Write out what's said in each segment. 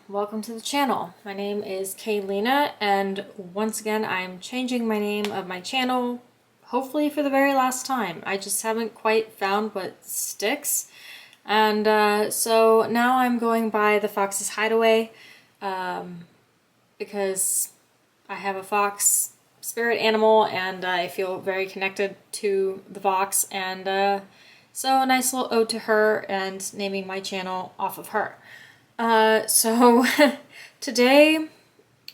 Welcome to the channel. My name is Kaylina, and once again I'm changing my name of my channel, hopefully for the very last time. I just haven't quite found what sticks, and so now I'm going by the Fox's Hideaway because I have a fox spirit animal and I feel very connected to the fox, and so a nice little ode to her and naming my channel off of her. So today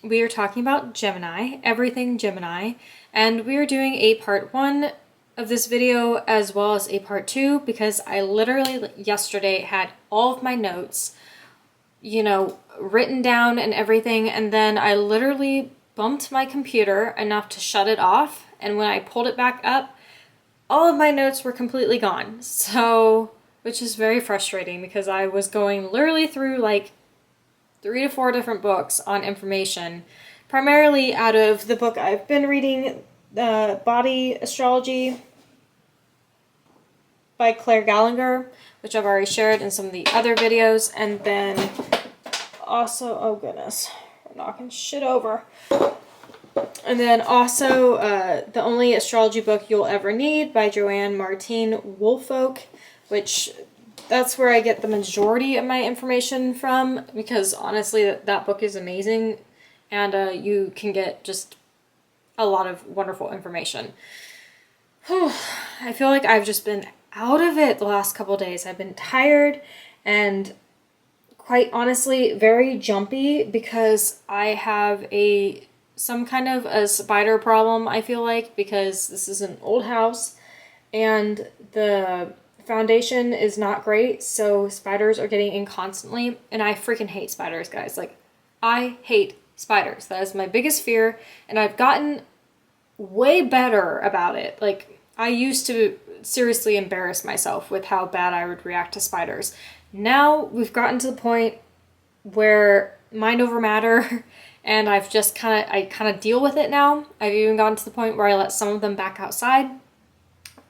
we are talking about Gemini, everything Gemini, and we are doing a part 1 of this video as well as a part 2 because I literally yesterday had all of my notes, you know, written down and everything, and then I literally bumped my computer enough to shut it off, and when I pulled it back up, all of my notes were completely gone. So, which is very frustrating because I was going literally through like 3 to 4 different books on information, primarily out of the book I've been reading, Body Astrology by Claire Gallagher, which I've already shared in some of the other videos, and then also, oh goodness, we're knocking shit over. And then also The Only Astrology Book You'll Ever Need by Joanne Martine Woolfolk, which that's where I get the majority of my information from, because honestly that book is amazing, and you can get just a lot of wonderful information. I feel like I've just been out of it the last couple of days. I've been tired and quite honestly very jumpy because I have some kind of a spider problem, I feel like, because this is an old house and the foundation is not great, so spiders are getting in constantly, and I freaking hate spiders, guys. Like, I hate spiders. That is my biggest fear, and I've gotten way better about it. Like, I used to seriously embarrass myself with how bad I would react to spiders. Now we've gotten to the point where mind over matter, and I've just kind of deal with it now. I've even gotten to the point where I let some of them back outside.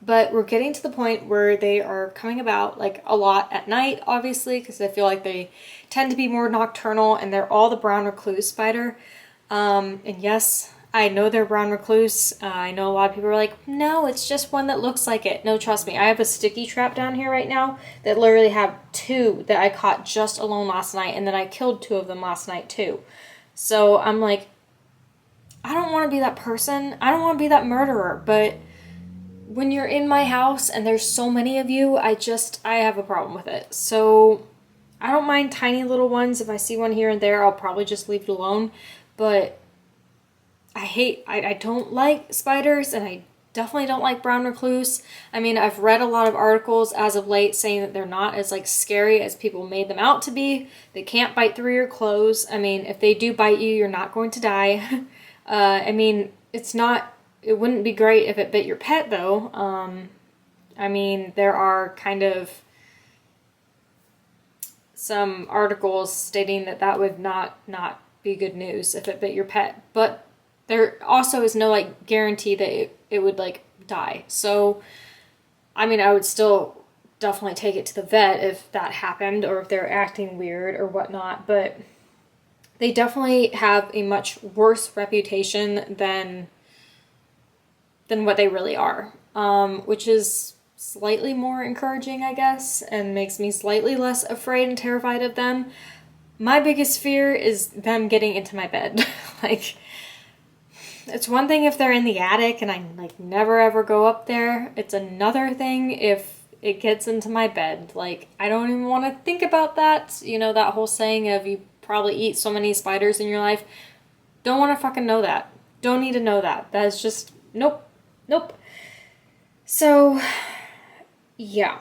But we're getting to the point where they are coming about like a lot at night, obviously, because I feel like they tend to be more nocturnal, and they're all the brown recluse spider. And yes, I know they're brown recluse. I know a lot of people are like, no, it's just one that looks like it. No, trust me. I have a sticky trap down here right now that literally have 2 that I caught just alone last night, and then I killed 2 of them last night too. So I'm like, I don't want to be that person. I don't want to be that murderer, but when you're in my house and there's so many of you, I have a problem with it. So I don't mind tiny little ones. If I see one here and there, I'll probably just leave it alone. But I don't like spiders, and I definitely don't like brown recluse. I mean, I've read a lot of articles as of late saying that they're not as like scary as people made them out to be. They can't bite through your clothes. I mean, if they do bite you, you're not going to die. I mean, it wouldn't be great if it bit your pet, though. I mean, there are kind of some articles stating that that would not be good news if it bit your pet. But there also is no, like, guarantee that it would, like, die. So, I mean, I would still definitely take it to the vet if that happened or if they're acting weird or whatnot. But they definitely have a much worse reputation than what they really are, which is slightly more encouraging, I guess, and makes me slightly less afraid and terrified of them. My biggest fear is them getting into my bed. Like, it's one thing if they're in the attic and I like never ever go up there. It's another thing if it gets into my bed. Like, I don't even want to think about that. You know, that whole saying of you probably eat so many spiders in your life. Don't want to fucking know that. Don't need to know that. That is just, nope. Nope. So, yeah.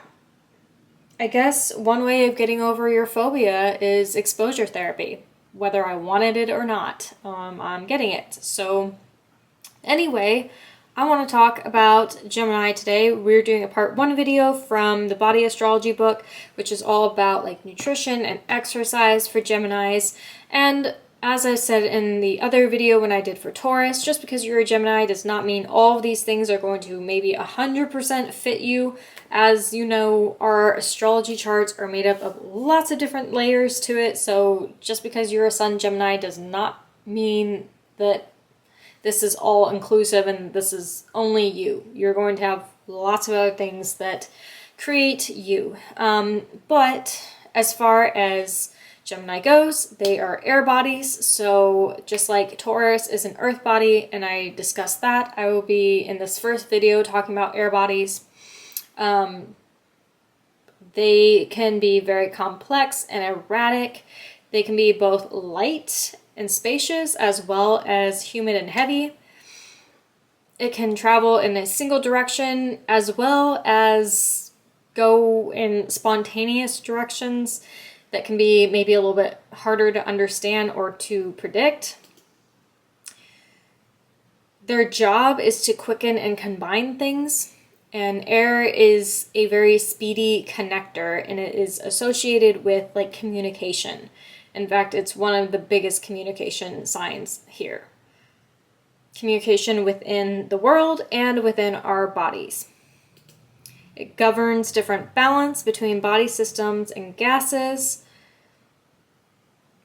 I guess one way of getting over your phobia is exposure therapy. Whether I wanted it or not, I'm getting it. So, anyway, I want to talk about Gemini today. We're doing a part 1 video from the Body Astrology book, which is all about like nutrition and exercise for Geminis. And as I said in the other video when I did for Taurus, just because you're a Gemini does not mean all of these things are going to maybe 100% fit you. As you know, our astrology charts are made up of lots of different layers to it. So just because you're a Sun Gemini does not mean that this is all inclusive and this is only you. You're going to have lots of other things that create you. But as far as Gemini goes, they are air bodies, so just like Taurus is an earth body, and I discussed that, I will be in this first video talking about air bodies. They can be very complex and erratic. They can be both light and spacious as well as humid and heavy. It can travel in a single direction as well as go in spontaneous directions that can be maybe a little bit harder to understand or to predict. Their job is to quicken and combine things, and air is a very speedy connector, and it is associated with like communication. In fact, it's one of the biggest communication signs here. Communication within the world and within our bodies. It governs different balance between body systems and gases,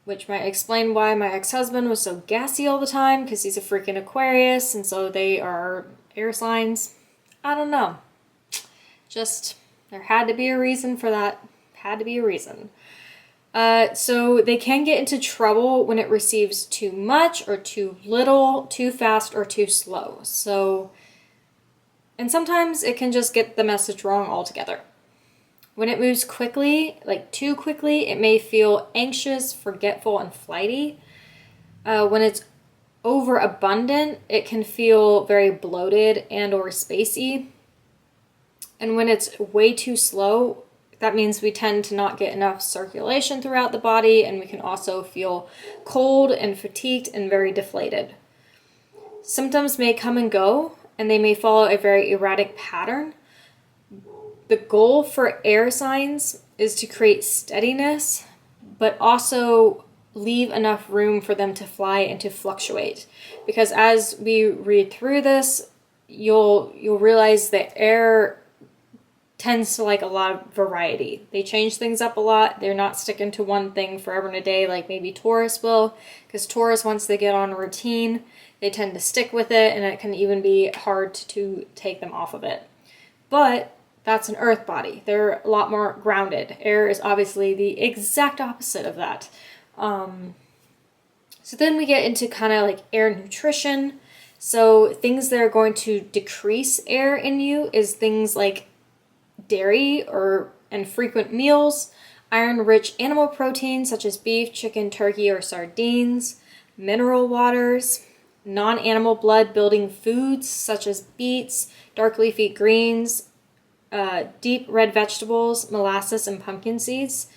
which might explain why my ex-husband was so gassy all the time, because he's a freaking Aquarius, and so they are air signs. I don't know. Just, there had to be a reason for that. Had to be a reason. So they can get into trouble when it receives too much or too little, too fast or too slow. So, and sometimes it can just get the message wrong altogether. When it moves quickly, like too quickly, it may feel anxious, forgetful, and flighty. When it's overabundant, it can feel very bloated and or spacey. And when it's way too slow, that means we tend to not get enough circulation throughout the body, and we can also feel cold and fatigued and very deflated. Symptoms may come and go, and they may follow a very erratic pattern. The goal for air signs is to create steadiness, but also leave enough room for them to fly and to fluctuate. Because as we read through this, you'll realize that air tends to like a lot of variety. They change things up a lot. They're not sticking to one thing forever and a day like maybe Taurus will, because Taurus, once they get on a routine, they tend to stick with it, and it can even be hard to take them off of it. But that's an earth body. They're a lot more grounded. Air is obviously the exact opposite of that. So then we get into kind of like air nutrition. So things that are going to decrease air in you is things like dairy and frequent meals, iron-rich animal proteins such as beef, chicken, turkey, or sardines, mineral waters, non-animal blood-building foods such as beets, dark leafy greens, deep red vegetables, molasses, and pumpkin seeds,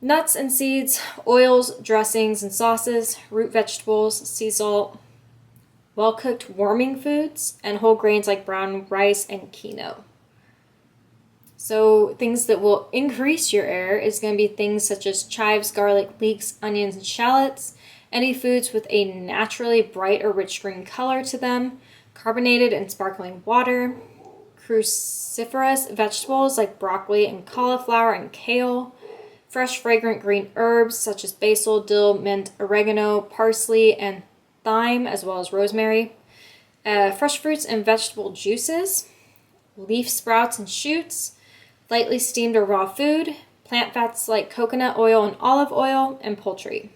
nuts and seeds, oils, dressings, and sauces, root vegetables, sea salt, well-cooked warming foods, and whole grains like brown rice and quinoa. So things that will increase your air is going to be things such as chives, garlic, leeks, onions, and shallots, any foods with a naturally bright or rich green color to them, carbonated and sparkling water, cruciferous vegetables like broccoli and cauliflower and kale, fresh fragrant green herbs such as basil, dill, mint, oregano, parsley, and thyme, as well as rosemary, fresh fruits and vegetable juices, leaf sprouts and shoots, lightly steamed or raw food, plant fats like coconut oil and olive oil, and poultry.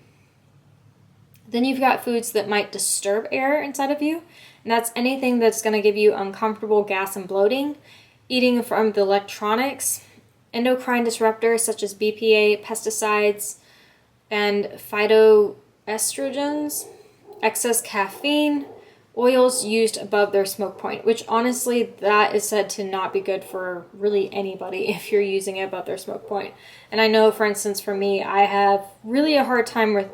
Then you've got foods that might disturb air inside of you, and that's anything that's going to give you uncomfortable gas and bloating, eating from the electronics, endocrine disruptors such as BPA, pesticides, and phytoestrogens, excess caffeine, oils used above their smoke point, which honestly, that is said to not be good for really anybody if you're using it above their smoke point. And I know, for instance, for me, I have really a hard time with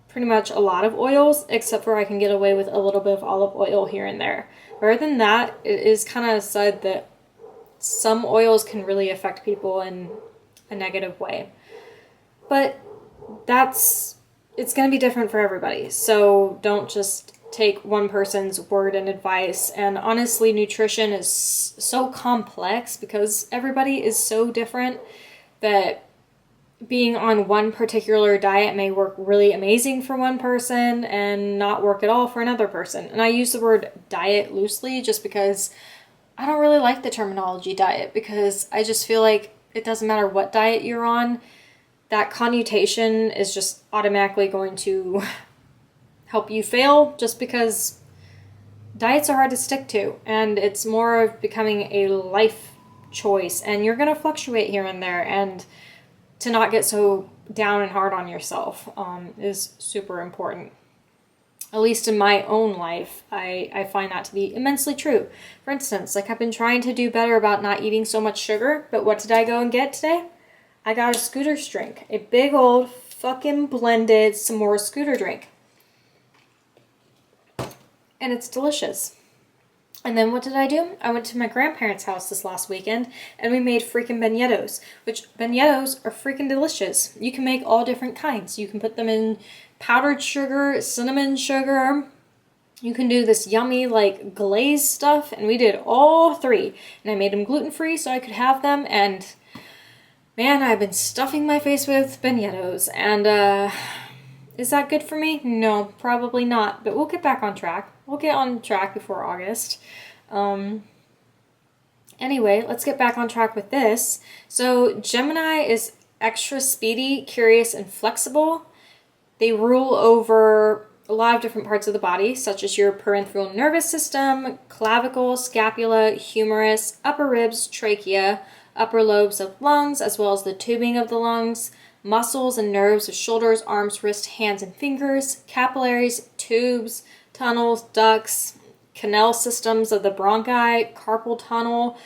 pretty much a lot of oils, except for I can get away with a little bit of olive oil here and there. Other than that, it is kind of said that some oils can really affect people in a negative way. But it's going to be different for everybody. So don't just take one person's word and advice. And honestly, nutrition is so complex because everybody is so different that being on one particular diet may work really amazing for one person and not work at all for another person. And I use the word diet loosely just because I don't really like the terminology diet, because I just feel like it doesn't matter what diet you're on, that connotation is just automatically going to help you fail, just because diets are hard to stick to and it's more of becoming a life choice, and you're going to fluctuate here and there, and to not get so down and hard on yourself is super important. At least in my own life, I find that to be immensely true. For instance, like I've been trying to do better about not eating so much sugar, but what did I go and get today? I got a scooter drink, a big old fucking blended s'more scooter drink. And it's delicious. And then what did I do? I went to my grandparents' house this last weekend and we made freaking beignetos, which beignetos are freaking delicious. You can make all different kinds. You can put them in powdered sugar, cinnamon sugar. You can do this yummy like glazed stuff, and we did all three. And I made them gluten-free so I could have them, and man, I've been stuffing my face with beignetos, and is that good for me? No, probably not, but we'll get back on track. We'll get on track before August. Anyway, let's get back on track with this. So Gemini is extra speedy, curious, and flexible. They rule over a lot of different parts of the body, such as your peripheral nervous system, clavicle, scapula, humerus, upper ribs, trachea, upper lobes of lungs, as well as the tubing of the lungs, muscles and nerves of shoulders, arms, wrists, hands, and fingers, capillaries, tubes, tunnels, ducts, canal systems of the bronchi, carpal tunnel,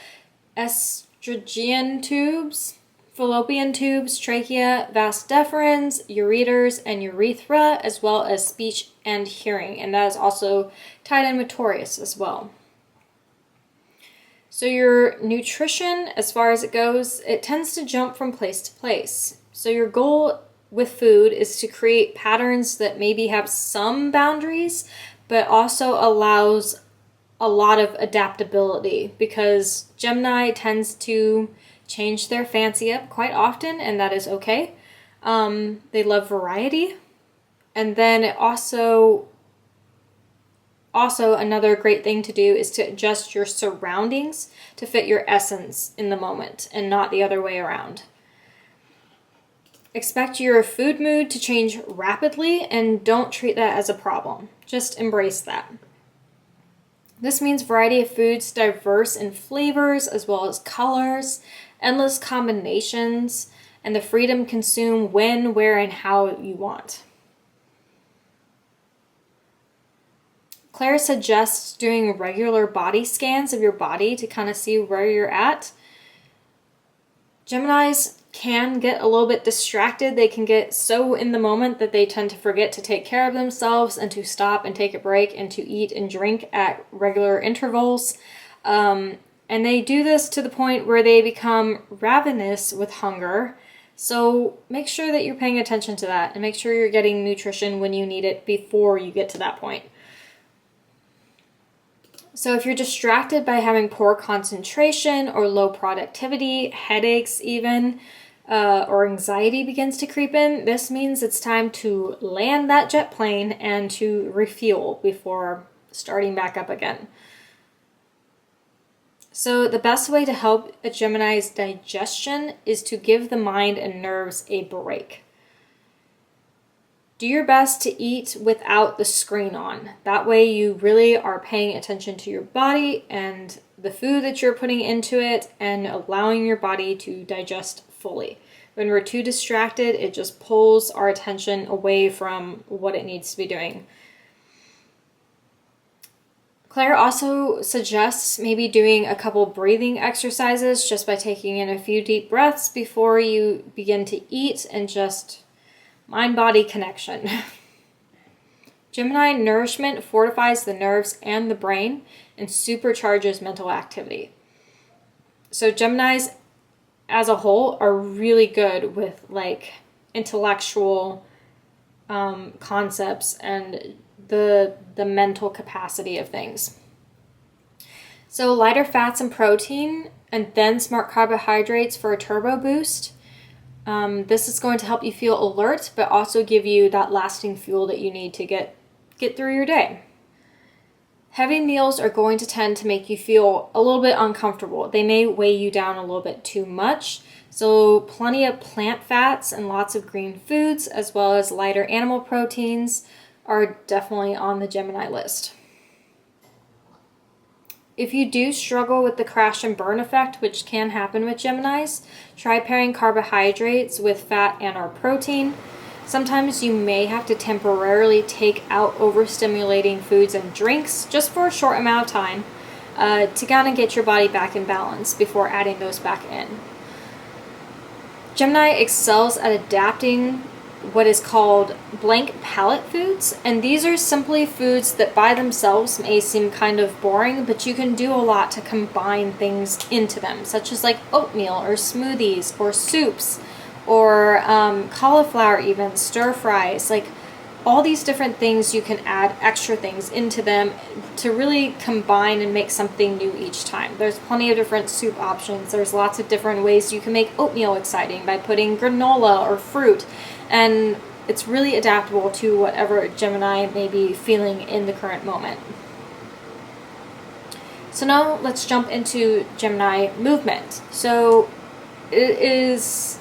estrogen tubes, fallopian tubes, trachea, vas deferens, ureters, and urethra, as well as speech and hearing. And that is also tied in with Taurus as well. So your nutrition, as far as it goes, it tends to jump from place to place. So your goal with food is to create patterns that maybe have some boundaries, but also allows a lot of adaptability, because Gemini tends to change their fancy up quite often, and that is okay. They love variety. And then also another great thing to do is to adjust your surroundings to fit your essence in the moment and not the other way around. Expect your food mood to change rapidly and don't treat that as a problem. Just embrace that. This means variety of foods, diverse in flavors as well as colors, endless combinations, and the freedom to consume when, where, and how you want. Claire suggests doing regular body scans of your body to kind of see where you're at. Geminis can get a little bit distracted. They can get so in the moment that they tend to forget to take care of themselves and to stop and take a break and to eat and drink at regular intervals. And they do this to the point where they become ravenous with hunger. So make sure that you're paying attention to that and make sure you're getting nutrition when you need it before you get to that point. So if you're distracted by having poor concentration or low productivity, headaches even, or anxiety begins to creep in, this means it's time to land that jet plane and to refuel before starting back up again. So the best way to help a Gemini's digestion is to give the mind and nerves a break. Do your best to eat without the screen on. That way you really are paying attention to your body and the food that you're putting into it and allowing your body to digest fully. When we're too distracted, it just pulls our attention away from what it needs to be doing. Claire also suggests maybe doing a couple breathing exercises just by taking in a few deep breaths before you begin to eat and just mind-body connection. Gemini nourishment fortifies the nerves and the brain and supercharges mental activity. So Geminis as a whole are really good with like intellectual concepts and the mental capacity of things. So lighter fats and protein and then smart carbohydrates for a turbo boost. This is going to help you feel alert, but also give you that lasting fuel that you need to get through your day. Heavy meals are going to tend to make you feel a little bit uncomfortable. They may weigh you down a little bit too much. So plenty of plant fats and lots of green foods, as well as lighter animal proteins, are definitely on the Gemini list. If you do struggle with the crash and burn effect, which can happen with Geminis, try pairing carbohydrates with fat and or protein. Sometimes you may have to temporarily take out overstimulating foods and drinks just for a short amount of time to kind of get your body back in balance before adding those back in. Gemini excels at adapting what is called blank palate foods, and these are simply foods that by themselves may seem kind of boring, but you can do a lot to combine things into them, such as like oatmeal or smoothies or soups or cauliflower, even stir fries, like all these different things. You can add extra things into them to really combine and make something new each time. There's plenty of different soup options. There's lots of different ways you can make oatmeal exciting by putting granola or fruit. And it's really adaptable to whatever Gemini may be feeling in the current moment. So now let's jump into Gemini movement. So it's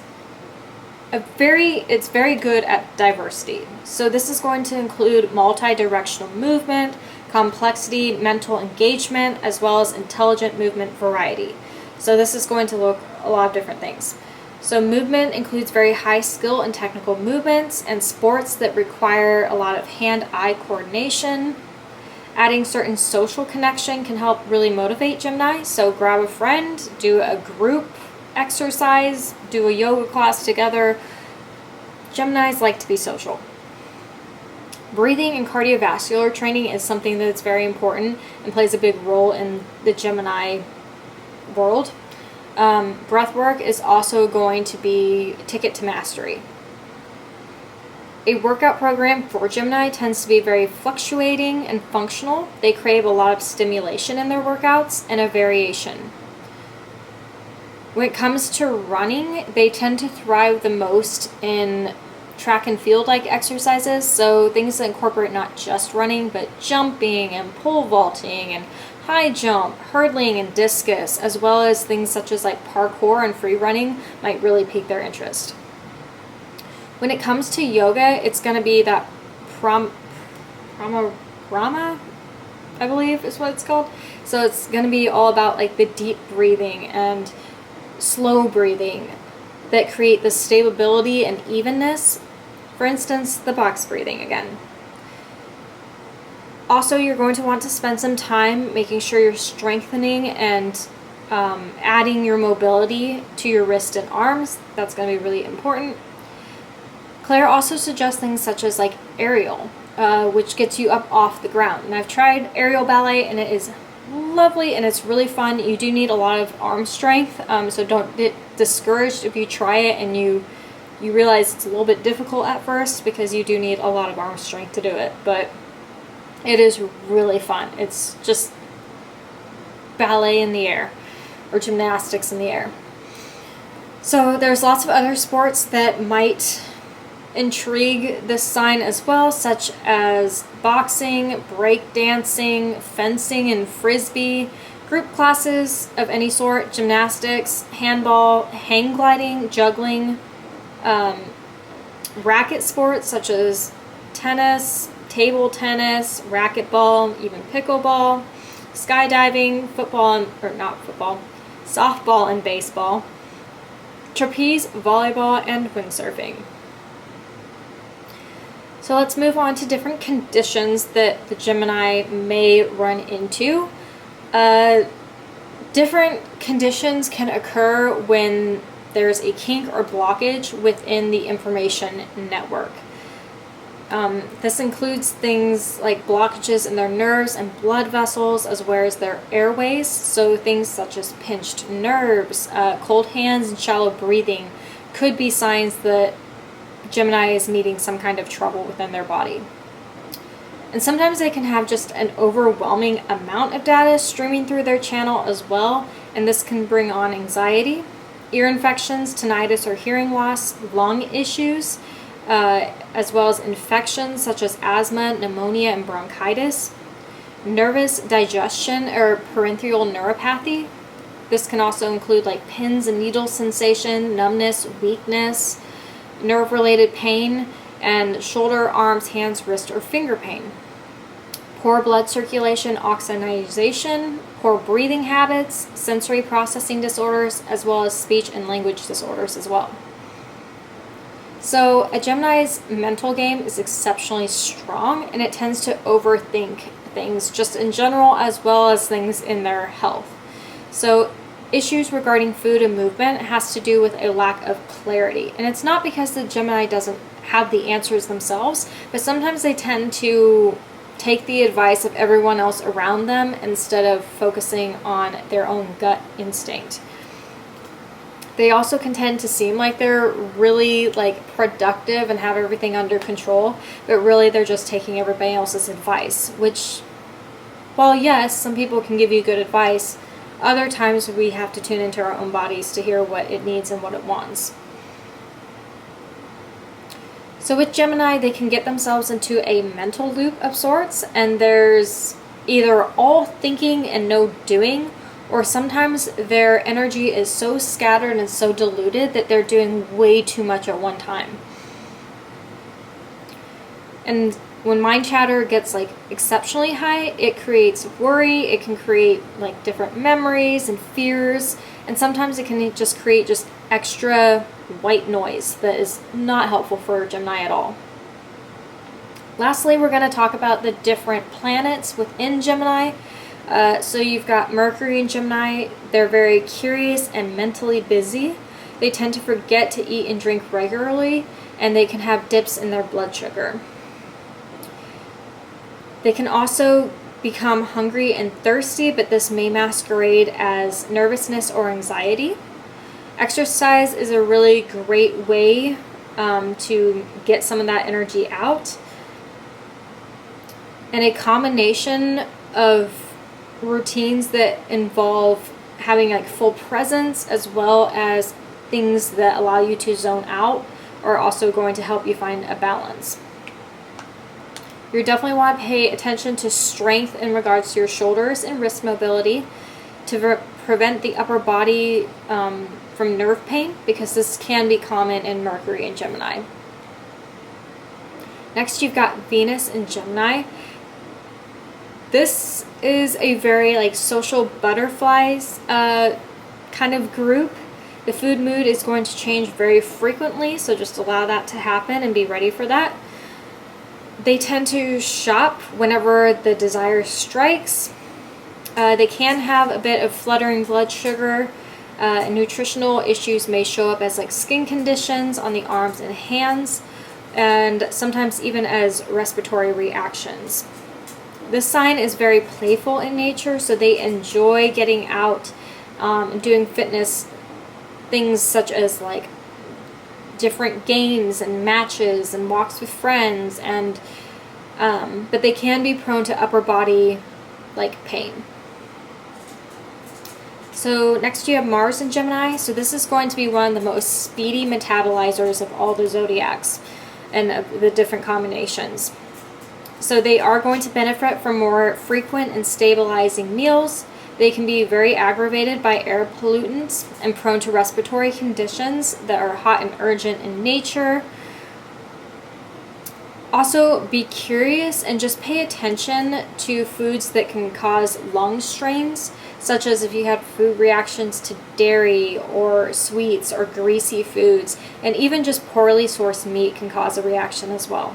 very good at diversity. So this is going to include multi-directional movement, complexity, mental engagement, as well as intelligent movement variety. So this is going to look a lot of different things. So movement includes very high skill and technical movements and sports that require a lot of hand-eye coordination. Adding certain social connection can help really motivate Gemini. So grab a friend, do a group exercise, do a yoga class together. Geminis like to be social. Breathing and cardiovascular training is something that's very important and plays a big role in the Gemini world. Breath work is also going to be a ticket to mastery. A workout program for Gemini tends to be very fluctuating and functional. They crave a lot of stimulation in their workouts and a variation. When it comes to running, they tend to thrive the most in track and field like exercises, so things that incorporate not just running but jumping and pole vaulting and high jump, hurdling, and discus, as well as things such as like parkour and free running might really pique their interest. When it comes to yoga, it's going to be that pranayama, I believe is what it's called. So it's going to be all about like the deep breathing and slow breathing that create the stability and evenness. For instance, the box breathing again. Also, you're going to want to spend some time making sure you're strengthening and adding your mobility to your wrist and arms. That's going to be really important. Claire also suggests things such as like aerial, which gets you up off the ground. And I've tried aerial ballet and it is lovely and it's really fun. You do need a lot of arm strength, so don't get discouraged if you try it and you realize it's a little bit difficult at first, because you do need a lot of arm strength to do it. But it is really fun. It's just ballet in the air or gymnastics in the air. So there's lots of other sports that might intrigue this sign as well, such as boxing, break dancing, fencing and frisbee, group classes of any sort, gymnastics, handball, hang gliding, juggling, racket sports such as tennis, table tennis, racquetball, even pickleball, skydiving, softball and baseball, trapeze, volleyball, and windsurfing. So let's move on to different conditions that the Gemini may run into. Different conditions can occur when there's a kink or blockage within the information network. This includes things like blockages in their nerves and blood vessels, as well as their airways. So things such as pinched nerves, cold hands, and shallow breathing could be signs that Gemini is meeting some kind of trouble within their body. And sometimes they can have just an overwhelming amount of data streaming through their channel as well, and this can bring on anxiety, ear infections, tinnitus or hearing loss, lung issues, as well as infections such as asthma, pneumonia, and bronchitis, nervous digestion or peripheral neuropathy. This can also include like pins and needles sensation, numbness, weakness, nerve-related pain, and shoulder, arms, hands, wrist, or finger pain. Poor blood circulation, oxygenation, poor breathing habits, sensory processing disorders, as well as speech and language disorders as well. So a Gemini's mental game is exceptionally strong, and it tends to overthink things just in general as well as things in their health. So issues regarding food and movement has to do with a lack of clarity. And it's not because the Gemini doesn't have the answers themselves, but sometimes they tend to take the advice of everyone else around them instead of focusing on their own gut instinct. They also can tend to seem like they're really like productive and have everything under control, but really they're just taking everybody else's advice, which, while yes, some people can give you good advice, other times we have to tune into our own bodies to hear what it needs and what it wants. So with Gemini, they can get themselves into a mental loop of sorts, and there's either all thinking and no doing, or sometimes their energy is so scattered and so diluted that they're doing way too much at one time. And when mind chatter gets like exceptionally high, it creates worry, it can create like different memories and fears, and sometimes it can just create just extra white noise that is not helpful for Gemini at all. Lastly, we're going to talk about the different planets within Gemini. So you've got Mercury in Gemini. They're very curious and mentally busy. They tend to forget to eat and drink regularly, and they can have dips in their blood sugar. They can also become hungry and thirsty, but this may masquerade as nervousness or anxiety. Exercise is a really great way to get some of that energy out. And a combination of routines that involve having like full presence as well as things that allow you to zone out are also going to help you find a balance. You definitely want to pay attention to strength in regards to your shoulders and wrist mobility to prevent the upper body from nerve pain, because this can be common in Mercury and Gemini. Next, you've got Venus in Gemini. This is a very like social butterflies kind of group. The food mood is going to change very frequently, so just allow that to happen and be ready for that. They tend to shop whenever the desire strikes. They can have a bit of fluttering blood sugar. Nutritional issues may show up as like skin conditions on the arms and hands, and sometimes even as respiratory reactions. This sign is very playful in nature, so they enjoy getting out and doing fitness things such as like different games and matches and walks with friends, and but they can be prone to upper body like pain. So next you have Mars in Gemini. So this is going to be one of the most speedy metabolizers of all the zodiacs and the different combinations. So they are going to benefit from more frequent and stabilizing meals. They can be very aggravated by air pollutants and prone to respiratory conditions that are hot and urgent in nature. Also, be curious and just pay attention to foods that can cause lung strains, such as if you have food reactions to dairy or sweets or greasy foods, and even just poorly sourced meat can cause a reaction as well.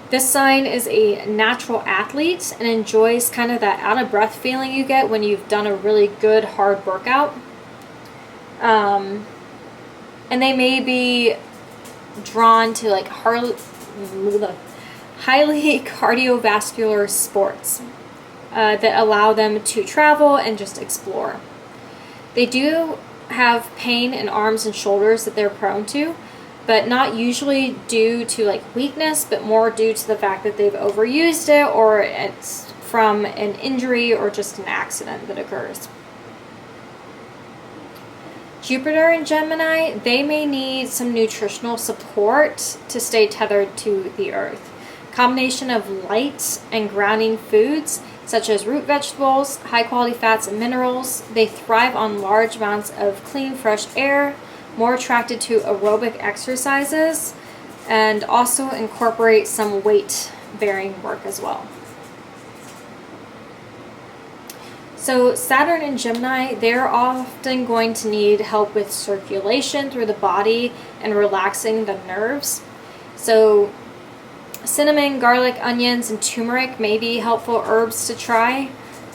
This sign is a natural athlete and enjoys kind of that out of breath feeling you get when you've done a really good hard workout. And they may be drawn to like highly cardiovascular sports that allow them to travel and just explore. They do have pain in arms and shoulders that they're prone to, but not usually due to like weakness, but more due to the fact that they've overused it, or it's from an injury or just an accident that occurs. Jupiter in Gemini, they may need some nutritional support to stay tethered to the earth. Combination of light and grounding foods such as root vegetables, high quality fats and minerals. They thrive on large amounts of clean, fresh air, more attracted to aerobic exercises, and also incorporate some weight bearing work as well. So Saturn and Gemini, they're often going to need help with circulation through the body and relaxing the nerves. So cinnamon, garlic, onions, and turmeric may be helpful herbs to try.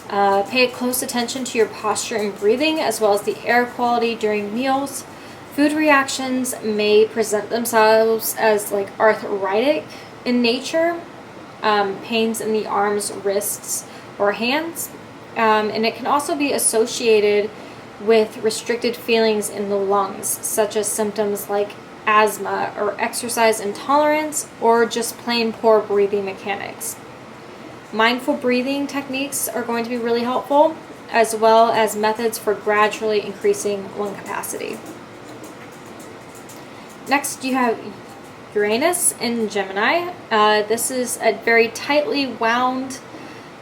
Pay close attention to your posture and breathing, as well as the air quality during meals. Food reactions may present themselves as like arthritic in nature, pains in the arms, wrists, or hands. And it can also be associated with restricted feelings in the lungs, such as symptoms like asthma or exercise intolerance, or just plain poor breathing mechanics. Mindful breathing techniques are going to be really helpful, as well as methods for gradually increasing lung capacity. Next, you have Uranus in Gemini. This is a very tightly wound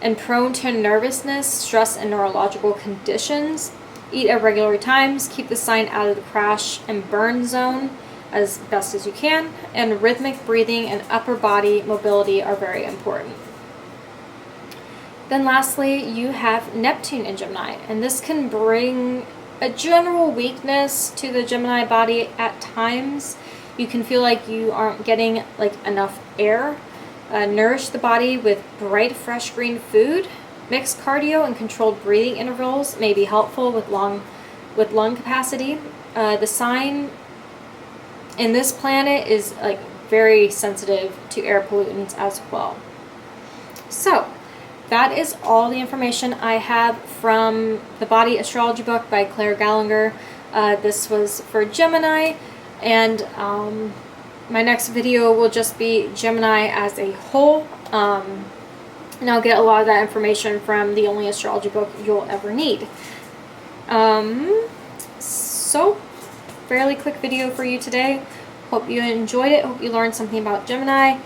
and prone to nervousness, stress, and neurological conditions. Eat at regular times. Keep the sign out of the crash and burn zone as best as you can. And rhythmic breathing and upper body mobility are very important. Then lastly, you have Neptune in Gemini, and this can bring a general weakness to the Gemini body at times. You can feel like you aren't getting like enough air. Nourish the body with bright, fresh green food. Mixed cardio and controlled breathing intervals may be helpful with lung capacity. The sign in this planet is like very sensitive to air pollutants as well. So that is all the information I have from the Body Astrology book by Claire Gallagher. This was for Gemini, and my next video will just be Gemini as a whole, and I'll get a lot of that information from the only astrology book you'll ever need. So, fairly quick video for you today. Hope you enjoyed it. Hope you learned something about Gemini.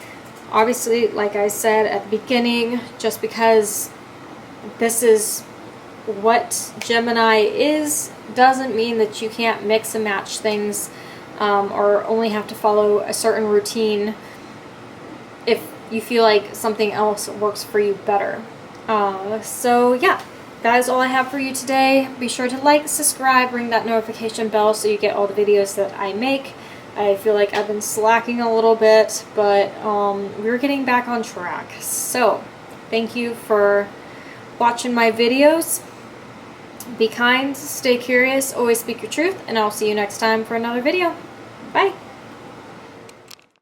Obviously, like I said at the beginning, just because this is what Gemini is doesn't mean that you can't mix and match things, or only have to follow a certain routine if you feel like something else works for you better. So yeah, that is all I have for you today. Be sure to like, subscribe, ring that notification bell so you get all the videos that I make. I feel like I've been slacking a little bit, but we're getting back on track. So thank you for watching my videos. Be kind, stay curious, always speak your truth, and I'll see you next time for another video. Bye!